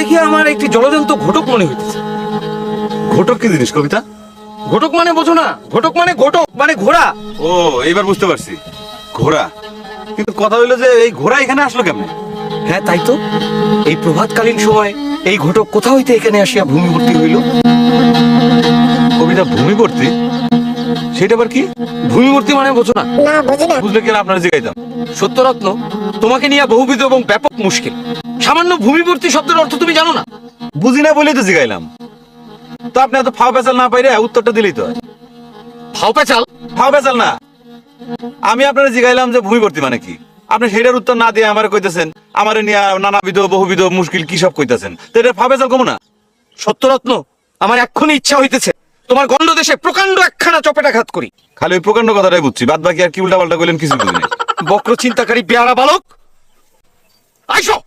দেখি আমার একটি জলজন্ত ঘটক মনে হইতেছে। ঘটক কি জিনিস কবিতা? ঘটক মানে বোঝো না? ঘটক মানে ঘোড়া। ও, এইবার বুঝতে পারছি, ঘোড়া। কিন্তু কথা হইলো যে এই ঘোড়া এখানে আসলো কেমনে? হ্যাঁ তাই তো, এই প্রভাতকালীন সময় এই ঘটক কোথা হইতে এখানে আসিয়া ভূমিবর্তী হইল। কবিতা ভূমিবর্তী, সেটা আবার কি? ভূমিবর্তী মানে বোঝো না? বুঝলে কেন আপনারা জিগাইতাম। সত্যরত্ন, তোমাকে নিয়ে বহুবিধ এবং ব্যাপক মুশকিল। সামান্য ভূমিবর্তী শব্দের অর্থ তুমি জানো না? বুঝি না বলেই তো জিগাইলাম। তো আপনি এত ফাও পেঁচাল না পাইরে উত্তরটা দিলেই তো হয়। ফাও পেঁচাল? ফাও পেঁচাল না, আমি আপনারা জিগাইলাম যে ভূমিবর্তী মানে কি, আপনি সেটার উত্তর না দিয়ে আমার কইতেছেন আমার নিয়ে নানাবিধ বহুবিধ মুশকিল কি সব কইতেছেন, তো এটা ফাও পেঁচাল কমু না? সত্যরত্ন, আমার এক্ষুনি ইচ্ছা হইতেছে তোমার গণ্ড দেশে প্রকাণ্ড একখানা চপেটাঘাত করি। খালি ওই প্রকাণ্ড কথাটাই বুঝছি, বাদ বাকি আর কি উল্টা পাল্টা কইলেন কিছু বুঝি নাই। বক্র চিন্তাকারী বেয়ারা বালক, আইসো।